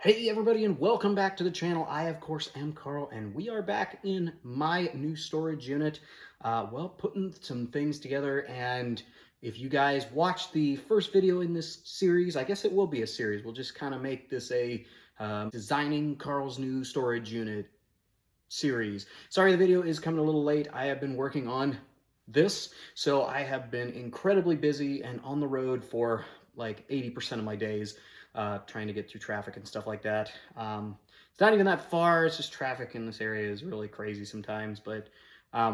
Hey everybody, and welcome back to the channel. I of course am Carl, and we are back in my new storage unit. Putting some things together. And if you guys watched the first video in this series, I guess it will be a series. We'll just kind of make this a designing Carl's new storage unit series. Sorry the video is coming a little late. I have been working on this, so I have been incredibly busy and on the road for like 80% of my days, trying to get through traffic and stuff like that. It's not even that far, it's just traffic in this area is really crazy sometimes, but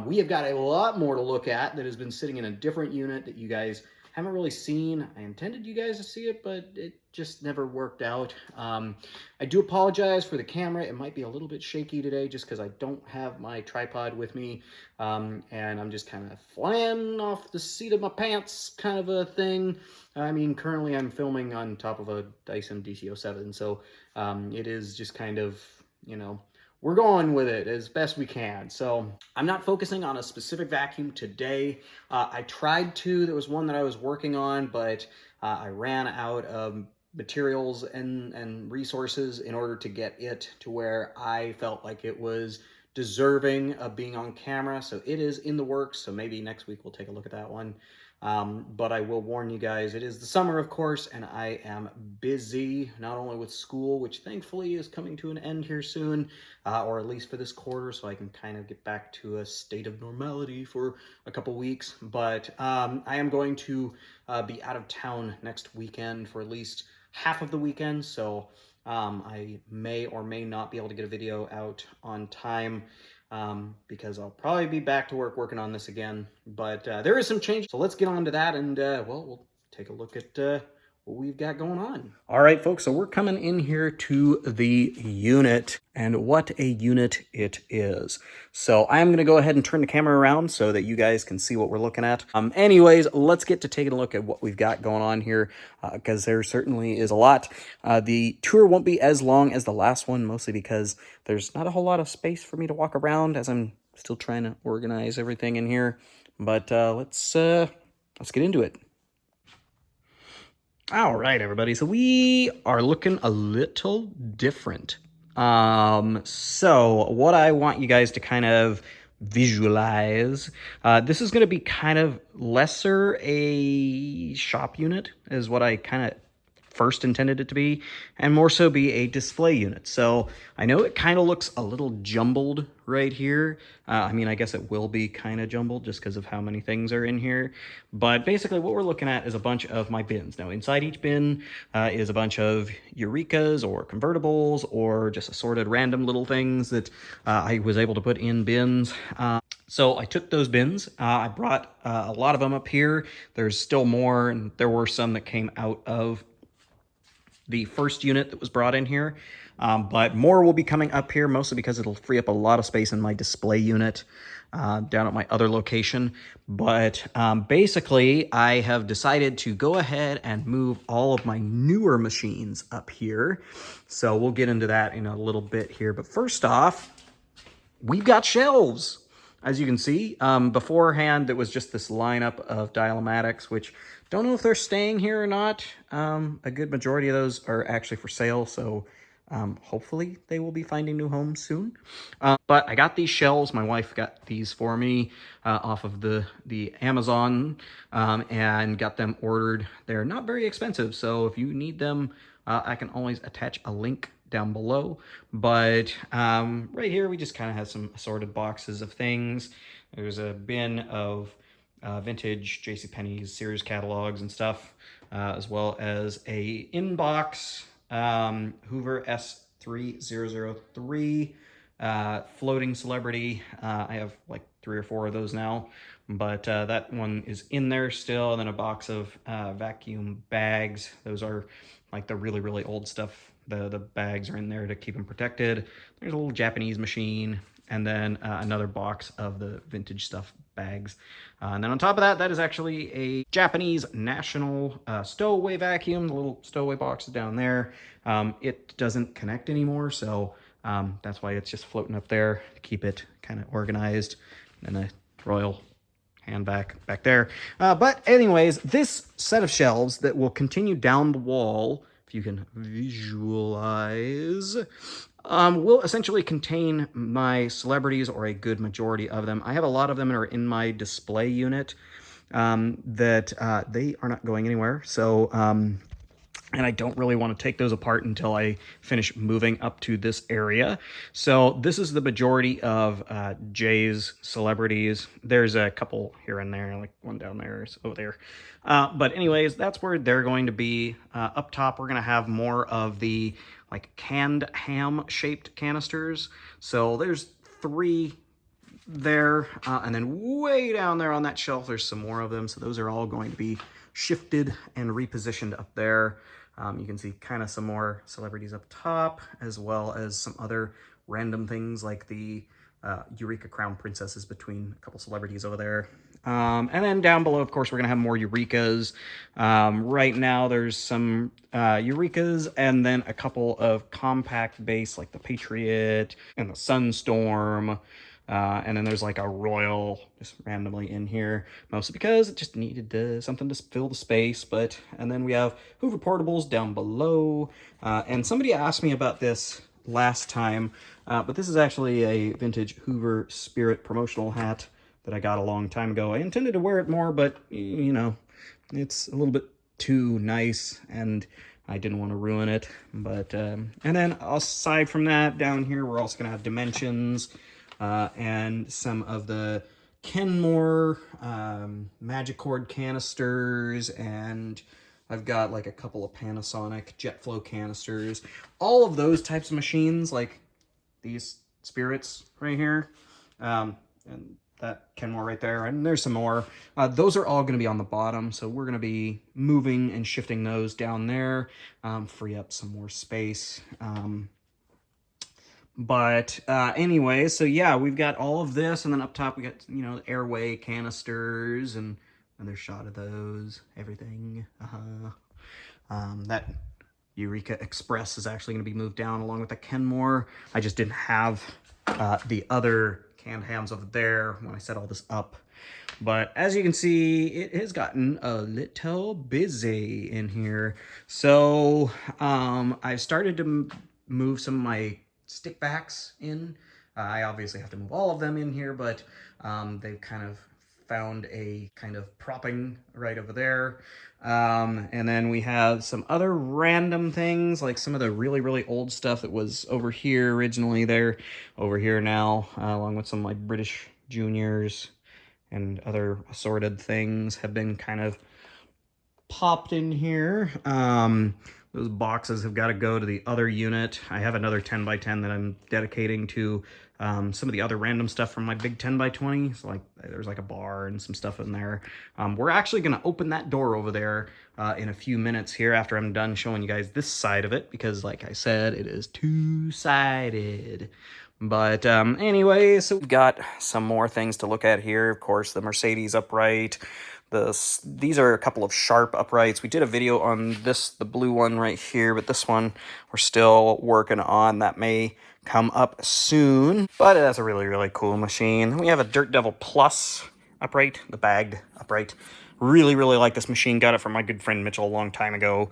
we have got a lot more to look at that has been sitting in a different unit that you guys haven't really seen. I intended you guys to see it, but it just never worked out. I do apologize for the camera. It might be a little bit shaky today just because I don't have my tripod with me, and I'm just kind of flying off the seat of my pants kind of a thing. I mean, currently I'm filming on top of a Dyson DC-07, so it is just kind of, you know, we're going with it as best we can. So I'm not focusing on a specific vacuum today. I tried to. There was one that I was working on, but I ran out of materials and resources in order to get it to where I felt like it was deserving of being on camera. So it is in the works. So maybe next week we'll take a look at that one. But I will warn you guys, it is the summer, of course, and I am busy, not only with school, which thankfully is coming to an end here soon, or at least for this quarter, so I can kind of get back to a state of normality for a couple weeks. But I am going to be out of town next weekend for at least half of the weekend, so I may or may not be able to get a video out on time, because I'll probably be back to work working on this again. But there is some change, so let's get on to that, and well, we'll take a look at what we've got going on. All right, folks, so we're coming in here to the unit, and what a unit it is. So I'm going to go ahead and turn the camera around so that you guys can see what we're looking at. Anyways, let's get to taking a look at what we've got going on here, because there certainly is a lot. The tour won't be as long as the last one, mostly because there's not a whole lot of space for me to walk around as I'm still trying to organize everything in here. But let's get into it. All right, everybody. So we are looking a little different. So what I want you guys to kind of visualize, this is going to be kind of lesser a shop unit is what I kind of first intended it to be, and more so be a display unit. So I know it kind of looks a little jumbled right here. I mean, I guess it will be kind of jumbled just because of how many things are in here. But basically what we're looking at is a bunch of my bins. Now inside each bin is a bunch of Eurekas or convertibles or just assorted random little things that I was able to put in bins. So I took those bins, I brought a lot of them up here. There's still more, and there were some that came out of the first unit that was brought in here, but more will be coming up here, mostly because it'll free up a lot of space in my display unit down at my other location. But basically, I have decided to go ahead and move all of my newer machines up here. So we'll get into that in a little bit here. But first off, we've got shelves. As you can see, beforehand, it was just this lineup of Dial-O-Matics, which don't know if they're staying here or not. A good majority of those are actually for sale, so hopefully they will be finding new homes soon. But I got these shelves. My wife got these for me off of the Amazon, and got them ordered. They're not very expensive, so if you need them, I can always attach a link down below. But right here we just kind of have some assorted boxes of things. There's a bin of vintage JCPenney's Sears catalogs and stuff, as well as a inbox Hoover S3003 floating celebrity. I have like 3 or 4 of those now, but that one is in there still. And then a box of vacuum bags. Those are like the really old stuff. The bags are in there to keep them protected. There's a little Japanese machine, and then another box of the vintage stuff bags. And then on top of that, that is actually a Japanese national stowaway vacuum. The little stowaway box is down there. It doesn't connect anymore, so that's why it's just floating up there to keep it kind of organized. And a royal hand back there. But anyways, this set of shelves that will continue down the wall if you can visualize, will essentially contain my celebrities, or a good majority of them. I have a lot of them that are in my display unit that they are not going anywhere. So, and I don't really want to take those apart until I finish moving up to this area. So this is the majority of Jay's celebrities. There's a couple here and there, like one down there, over there. But anyways, that's where they're going to be. Up top, we're going to have more of the like canned ham shaped canisters. So there's 3 there, and then way down there on that shelf there's some more of them, so those are all going to be shifted and repositioned up there. You can see kind of some more celebrities up top, as well as some other random things like the Eureka Crown Princesses between a couple celebrities over there. And then down below, of course, we're going to have more Eurekas. Right now, there's some Eurekas and then a couple of compact base like the Patriot and the Sunstorm. And then there's like a Royal just randomly in here, mostly because it just needed something to fill the space. And then we have Hoover Portables down below. And somebody asked me about this last time, but this is actually a vintage Hoover Spirit promotional hat that I got a long time ago. I intended to wear it more, but you know, it's a little bit too nice and I didn't want to ruin it. But and then aside from that, down here we're also gonna have Dimensions and some of the Kenmore Magic Cord canisters, and I've got like a couple of Panasonic Jet Flow canisters. All of those types of machines, like these spirits right here, and that Kenmore right there, and there's some more. Those are all going to be on the bottom, so we're going to be moving and shifting those down there, free up some more space. Anyway, so yeah, we've got all of this, and then up top we got, you know, airway canisters, and another shot of those, everything. That Eureka Express is actually going to be moved down along with the Kenmore. I just didn't have the other canned hams over there when I set all this up. But as you can see, it has gotten a little busy in here. So I started to move some of my stickbacks in. I obviously have to move all of them in here, but they've kind of found a kind of propping right over there. And then we have some other random things, like some of the really, really old stuff that was over here originally. They're over here now, along with some like British Juniors and other assorted things have been kind of popped in here. Those boxes have got to go to the other unit. I have another 10x10 that I'm dedicating to some of the other random stuff from my big 10x20. So like there's like a bar and some stuff in there. We're actually going to open that door over there in a few minutes here after I'm done showing you guys this side of it, because like I said, it is two-sided. But anyway, so we've got some more things to look at here. Of course, the Mercedes upright. These are a couple of Sharp uprights. We did a video on this, the blue one right here, but this one we're still working on. That may come up soon, but that's a really, really cool machine. We have a Dirt Devil Plus upright, the bagged upright. Really, really like this machine. Got it from my good friend Mitchell a long time ago,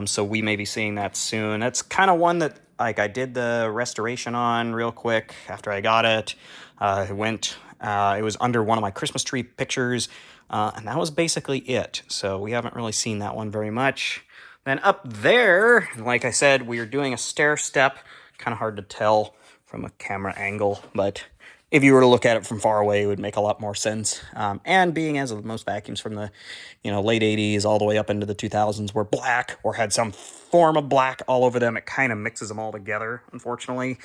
so we may be seeing that soon. That's kind of one that like I did the restoration on real quick after I got it. It was under one of my Christmas tree pictures, and that was basically it. So we haven't really seen that one very much. Then up there, like I said, we are doing a stair step. Kind of hard to tell from a camera angle, but if you were to look at it from far away, it would make a lot more sense. And being as most vacuums from the, late 80s all the way up into the 2000s were black or had some form of black all over them, it kind of mixes them all together, unfortunately.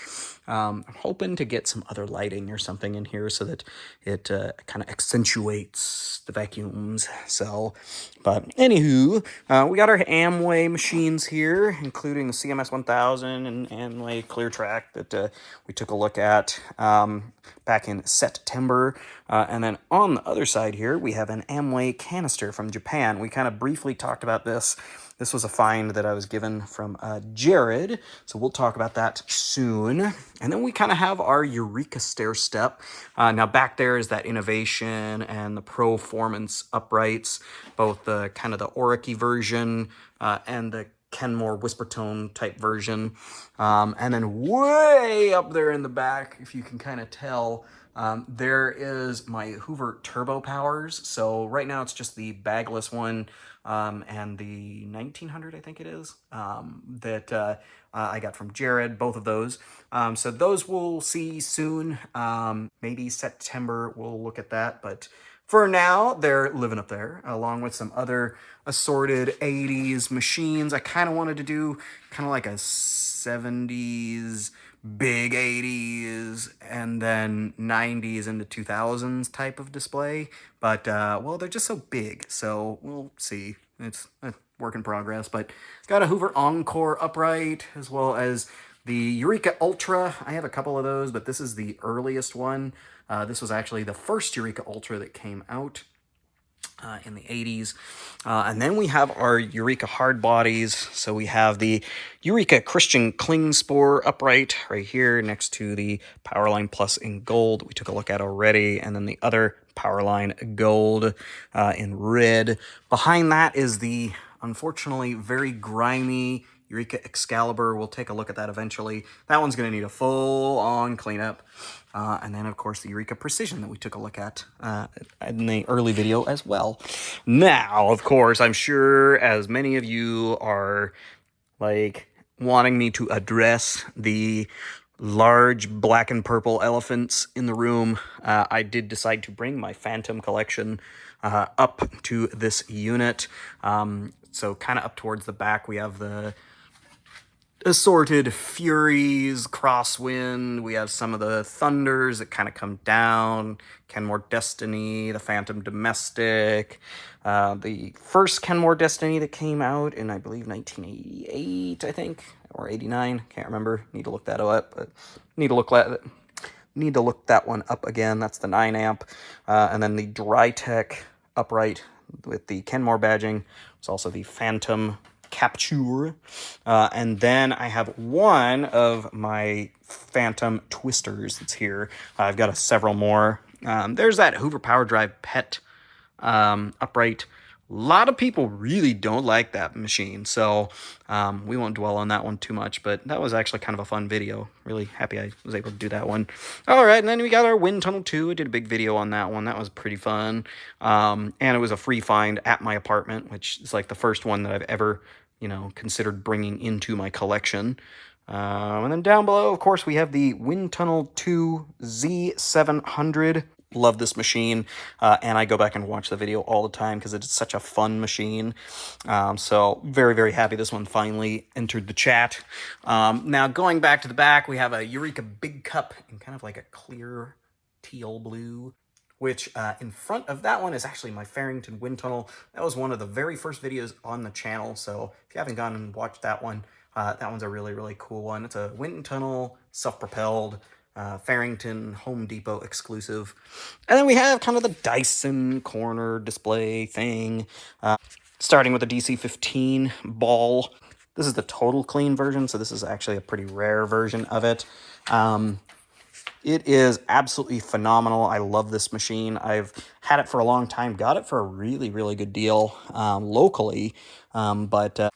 I'm hoping to get some other lighting or something in here so that it kind of accentuates the vacuums. So, but anywho, we got our Amway machines here, including the CMS 1000 and Amway ClearTrack that we took a look at back in September. And then on the other side here, we have an Amway canister from Japan. We kind of briefly talked about this. This was a find that I was given from Jared, so we'll talk about that soon. And then we kind of have our Eureka Stair Step. Now back there is that Innovation and the Performance uprights, both the kind of the Oriki version and the Kenmore whisper tone type version. And then way up there in the back, if you can kind of tell, there is my Hoover Turbo Powers. So right now it's just the bagless one and the 1900, I think it is, that I got from Jared, both of those. So those we'll see soon. Maybe September we'll look at that, but for now, they're living up there, along with some other assorted 80s machines. I kind of wanted to do kind of like a 70s, big 80s, and then 90s into 2000s type of display. But, well, they're just so big, so we'll see. It's a work in progress, but got a Hoover Encore upright, as well as the Eureka Ultra. I have a couple of those, but this is the earliest one. This was actually the first Eureka Ultra that came out in the 80s. And then we have our Eureka hard bodies. So we have the Eureka Christian Klingspor upright right here next to the Powerline Plus in gold we took a look at already. And then the other Powerline gold in red. Behind that is the, unfortunately, very grimy Eureka Excalibur. We'll take a look at that eventually. That one's going to need a full-on cleanup. And then, of course, the Eureka Precision that we took a look at in the early video as well. Now, of course, I'm sure as many of you are, like, wanting me to address the large black and purple elephants in the room, I did decide to bring my Phantom collection up to this unit. So kind of up towards the back, we have the assorted Furies, Crosswind. We have some of the Thunders that kind of come down. Kenmore Destiny, the Phantom Domestic. The first Kenmore Destiny that came out in, I believe, 1988, I think, or 89. Can't remember. Need to look that up. But need to look that one up again. That's the 9 amp. And then the Drytech upright with the Kenmore badging. It's also the Phantom Capture. And then I have one of my Phantom Twisters that's here. I've got several more. There's that Hoover Power Drive Pet upright. A lot of people really don't like that machine, so we won't dwell on that one too much, but that was actually kind of a fun video. Really happy I was able to do that one. All right, and then we got our Wind Tunnel 2. I did a big video on that one. That was pretty fun. And it was a free find at my apartment, which is like the first one that I've ever, considered bringing into my collection. And then down below, of course, we have the Wind Tunnel 2 Z700. Love this machine, and I go back and watch the video all the time because it's such a fun machine. So very, very happy this one finally entered the chat. Now, going back to the back, we have a Eureka Big Cup in kind of like a clear teal blue, which in front of that one is actually my Farrington Wind Tunnel. That was one of the very first videos on the channel, so if you haven't gone and watched that one, that one's a really, really cool one. It's a wind tunnel, self-propelled, Farrington Home Depot exclusive. And then we have kind of the Dyson corner display thing, starting with the DC-15 ball. This is the total clean version, so this is actually a pretty rare version of it. It is absolutely phenomenal. I love this machine. I've had it for a long time, got it for a really, really good deal locally, and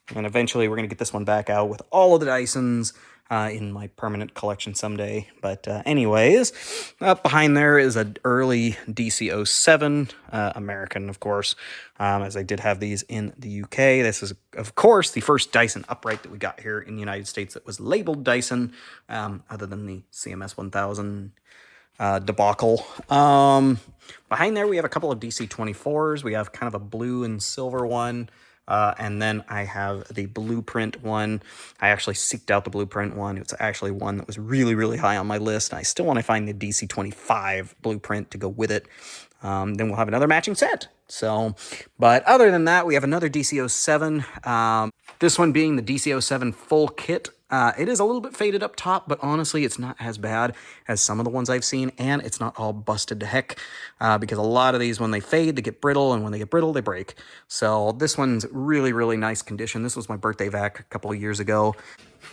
eventually we're going to get this one back out with all of the Dysons in my permanent collection someday. But anyways, up behind there is an early DC-07, American, of course, as I did have these in the UK. This is, of course, the first Dyson upright that we got here in the United States that was labeled Dyson, other than the CMS 1000 debacle. Behind there, we have a couple of DC-24s. We have kind of a blue and silver one. And then I have the blueprint one. I actually seeked out the blueprint one. It's actually one that was really, really high on my list. And I still want to find the DC-25 blueprint to go with it. Then we'll have another matching set. So, but other than that, we have another DC-07. This one being the DC-07 full kit. It is a little bit faded up top, but honestly, it's not as bad as some of the ones I've seen, and it's not all busted to heck, because a lot of these, when they fade, they get brittle, and when they get brittle, they break. So this one's really, really nice condition. This was my birthday vac a couple of years ago.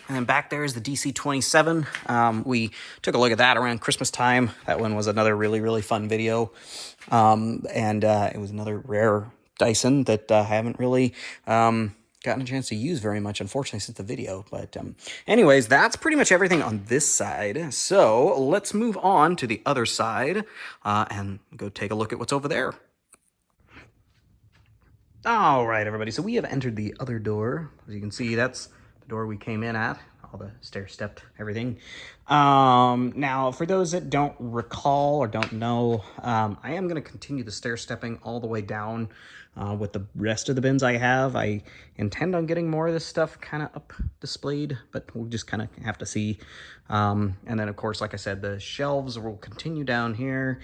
And then back there is the DC-27. We took a look at that around Christmas time. That one was another really, really fun video. It was another rare Dyson that I haven't really gotten a chance to use very much, unfortunately, since the video. But anyways, that's pretty much everything on this side. So let's move on to the other side and go take a look at what's over there. All right, everybody. So we have entered the other door. As you can see, that's the door we came in at. All the stair-stepped everything. Now, for those that don't recall or don't know, I am going to continue the stair-stepping all the way down with the rest of the bins I have. I intend on getting more of this stuff kind of up displayed, but we'll just kind of have to see. And then, of course, like I said, the shelves will continue down here.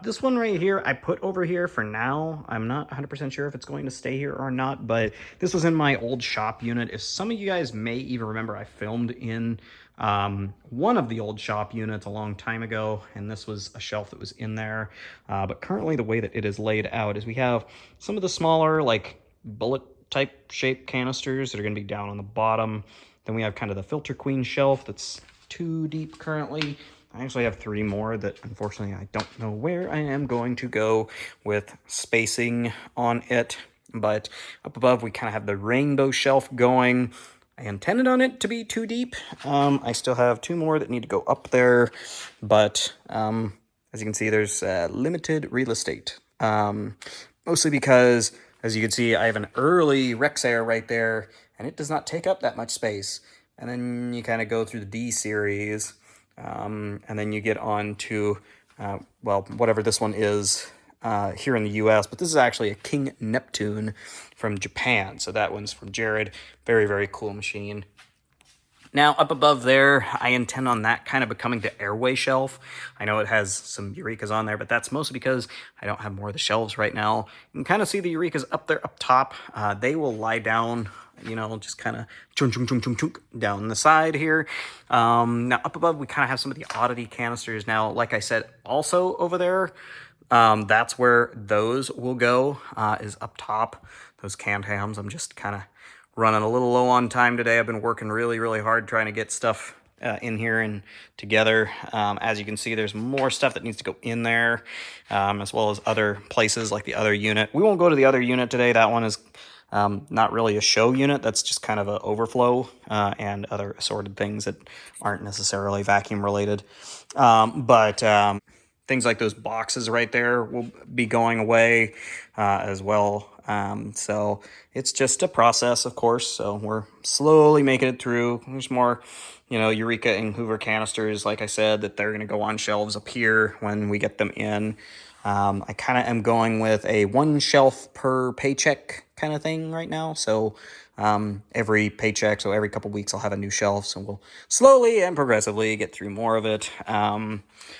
This one right here, I put over here for now. I'm not 100% sure if it's going to stay here or not, but this was in my old shop unit. If some of you guys may even remember, I filmed in one of the old shop units a long time ago, and this was a shelf that was in there. But currently the way that it is laid out is we have some of the smaller, like bullet type shape canisters that are going to be down on the bottom. Then we have kind of the Filter Queen shelf that's 2 deep currently. I actually have 3 more that unfortunately I don't know where I am going to go with spacing on it. But up above we kind of have the rainbow shelf going. I intended on it to be 2 deep. I still have 2 more that need to go up there, but as you can see, there's limited real estate. Mostly because, as you can see, I have an early Rexair right there, and it does not take up that much space. And then you kind of go through the D series, and then you get on to, well, whatever this one is here in the US, but this is actually a King Neptune from Japan. So that one's from Jared. Very, very cool machine. Now, up above there, I intend on that kind of becoming the airway shelf. I know it has some Eurekas on there, but that's mostly because I don't have more of the shelves right now. You can kind of see the Eurekas up there, up top. They will lie down, you know, just kind of chunk, chunk, chunk, chunk, chunk down the side here. Now, up above, we kind of have some of the oddity canisters. Now, like I said, also over there, that's where those will go, is up top. Those canned hams. I'm just kind of running a little low on time today. I've been working really, really hard trying to get stuff in here and together. As you can see, there's more stuff that needs to go in there, as well as other places like the other unit. We won't go to the other unit today. That one is not really a show unit. That's just kind of an overflow and other assorted things that aren't necessarily vacuum related. But things like those boxes right there will be going away as well. So it's just a process, of course. So we're slowly making it through. There's more, you know, Eureka and Hoover canisters, like I said, that they're going to go on shelves up here when we get them in. I kind of am going with a 1 shelf per paycheck kind of thing right now. So every paycheck, so every couple weeks I'll have a new shelf. So we'll slowly and progressively get through more of it.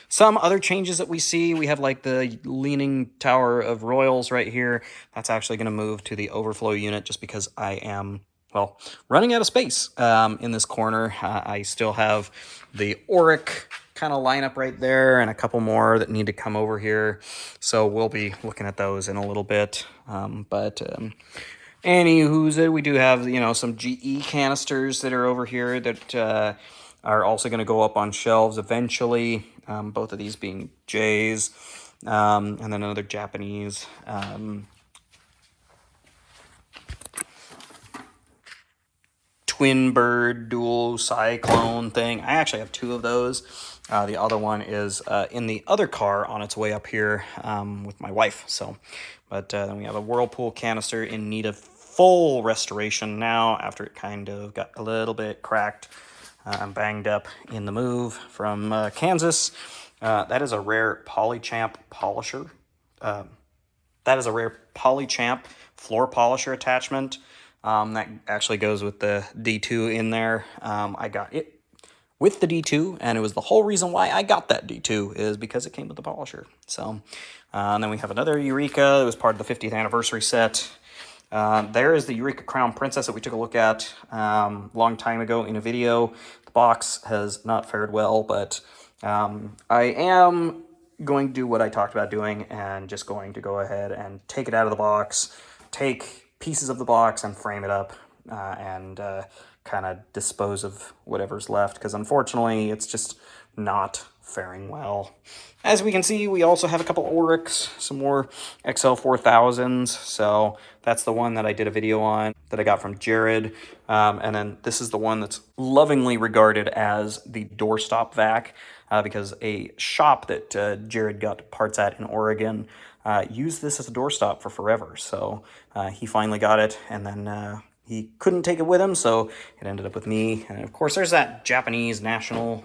Some other changes that we see, we have like the Leaning Tower of Royals right here. That's actually going to move to the overflow unit just because I am, well, running out of space in this corner. I still have the Auric kind of lineup right there and a couple more that need to come over here. So we'll be looking at those in a little bit. Anywho, we do have, you know, some GE canisters that are over here that are also going to go up on shelves eventually. Both of these being J's, and then another Japanese. Twin bird dual cyclone thing. I actually have 2 of those. The other one is in the other car on its way up here with my wife. So, but then we have a Whirlpool canister in need of full restoration now after it kind of got a little bit cracked and banged up in the move from Kansas. That is a rare Polychamp polisher. That is a rare Polychamp floor polisher attachment. That actually goes with the D2 in there. I got it with the D2, and it was the whole reason why I got that D2 is because it came with the polisher. So, and then we have another Eureka. It was part of the 50th anniversary set. There is the Eureka Crown Princess that we took a look at a long time ago in a video. The box has not fared well, but I am going to do what I talked about doing and just going to go ahead and take it out of the box, take pieces of the box and frame it up and kind of dispose of whatever's left, because unfortunately it's just not faring well. As we can see, we also have a couple Oryx, some more XL4000s. So that's the one that I did a video on that I got from Jared. And then this is the one that's lovingly regarded as the doorstop vac, because a shop that Jared got parts at in Oregon used this as a doorstop for forever. So he finally got it, and then he couldn't take it with him, so it ended up with me. And of course, there's that Japanese national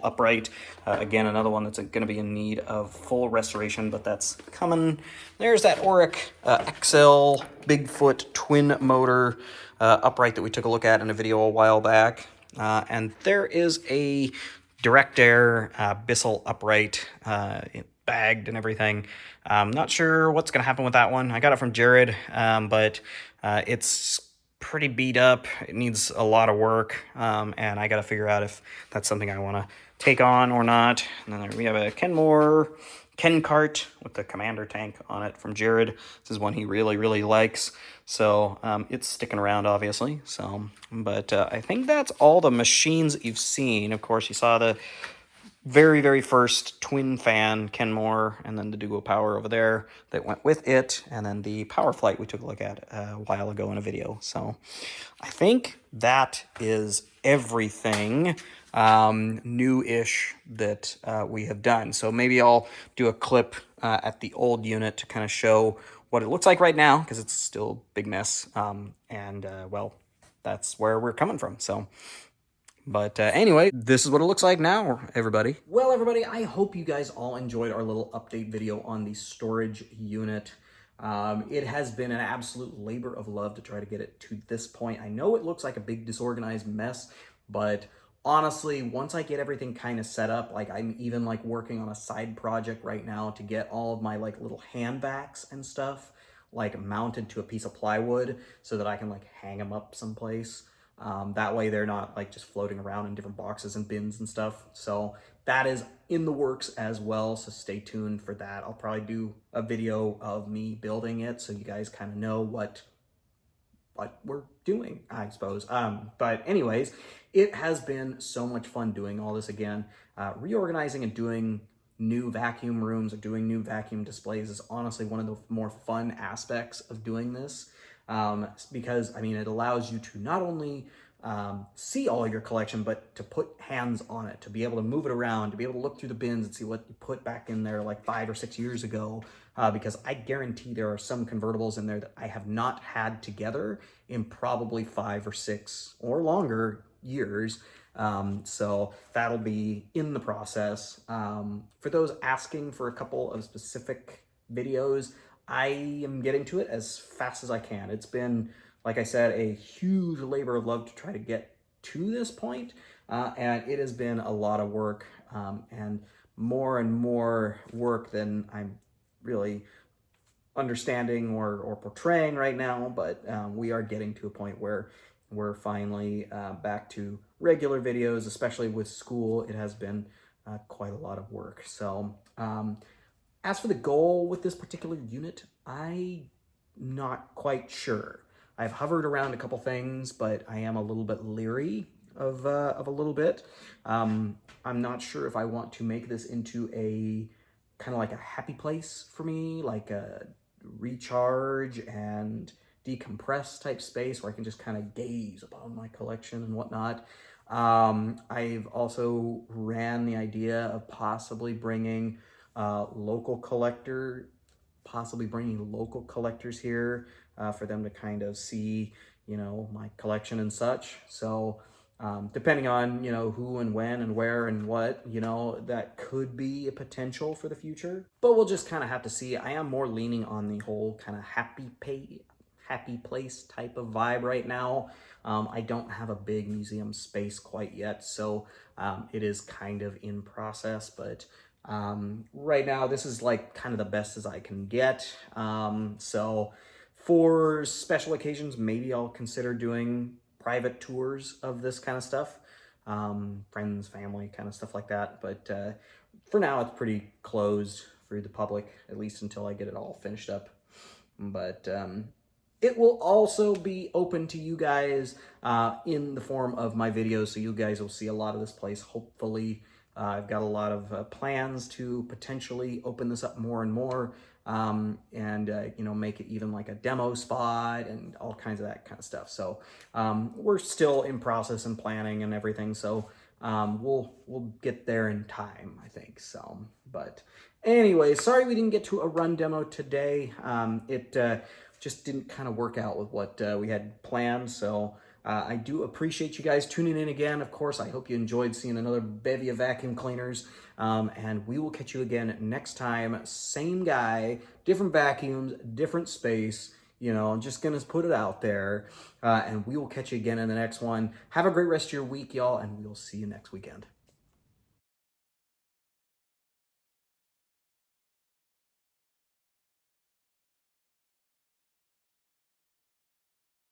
upright. Again, another one that's going to be in need of full restoration, but that's coming. There's that Oryx XL Bigfoot twin motor upright that we took a look at in a video a while back. And there is a direct air Bissell upright, bagged and everything. I'm not sure what's going to happen with that one. I got it from Jared, but it's pretty beat up. It needs a lot of work, and I got to figure out if that's something I want to take on or not. And then we have a Ken cart with the Commander tank on it from Jared. This is one he really, really likes. So it's sticking around, obviously. So, but I think that's all the machines that you've seen. Of course, you saw the very, very first twin fan Kenmore, and then the Duo Power over there that went with it, and then the Power Flight we took a look at a while ago in a video. So I think that is everything new-ish that we have done. So maybe I'll do a clip at the old unit to kind of show what it looks like right now, because it's still a big mess, well, that's where we're coming from. So but anyway, this is what it looks like now, everybody. Well, everybody, I hope you guys all enjoyed our little update video on the storage unit. It has been an absolute labor of love to try to get it to this point. I know it looks like a big disorganized mess, but honestly, once I get everything kind of set up, like I'm even like working on a side project right now to get all of my like little hand vacs and stuff like mounted to a piece of plywood so that I can like hang them up someplace. That way they're not like just floating around in different boxes and bins and stuff. So that is in the works as well. So stay tuned for that. I'll probably do a video of me building it so you guys kind of know what we're doing, I suppose. But anyways, it has been so much fun doing all this again. Reorganizing and doing new vacuum rooms or doing new vacuum displays is honestly one of the more fun aspects of doing this. Because I mean, it allows you to not only see all your collection, but to put hands on it, to be able to move it around, to be able to look through the bins and see what you put back in there like 5 or 6 years ago. Because I guarantee there are some convertibles in there that I have not had together in probably 5 or 6 or longer years. So that'll be in the process. For those asking for a couple of specific videos, I am getting to it as fast as I can. It's been, like I said, a huge labor of love to try to get to this point, and it has been a lot of work, and more work than I'm really understanding or portraying right now, but we are getting to a point where we're finally back to regular videos, especially with school. It has been quite a lot of work. So as for the goal with this particular unit, I'm not quite sure. I've hovered around a couple things, but I am a little bit leery of a little bit. I'm not sure if I want to make this into a kind of like a happy place for me, like a recharge and decompress type space where I can just kind of gaze upon my collection and whatnot. I've also ran the idea of possibly bringing local collectors here for them to kind of see, you know, my collection and such. So depending on, you know, who and when and where and what, you know, that could be a potential for the future. But we'll just kind of have to see. I am more leaning on the whole kind of happy place type of vibe right now. I don't have a big museum space quite yet, so it is kind of in process, but right now this is like kind of the best as I can get. So for special occasions, maybe I'll consider doing private tours of this kind of stuff. Friends, family, kind of stuff like that. But for now, it's pretty closed for the public, at least until I get it all finished up. But it will also be open to you guys in the form of my videos, so you guys will see a lot of this place, hopefully. I've got a lot of plans to potentially open this up more and more, and you know, make it even like a demo spot and all kinds of that kind of stuff. So we're still in process and planning and everything. So we'll get there in time, I think. So, but anyway, sorry we didn't get to a run demo today. It just didn't kind of work out with what we had planned. So I do appreciate you guys tuning in again. Of course, I hope you enjoyed seeing another bevy of vacuum cleaners. And we will catch you again next time. Same guy, different vacuums, different space. You know, I'm just going to put it out there. And we will catch you again in the next one. Have a great rest of your week, y'all, and we will see you next weekend.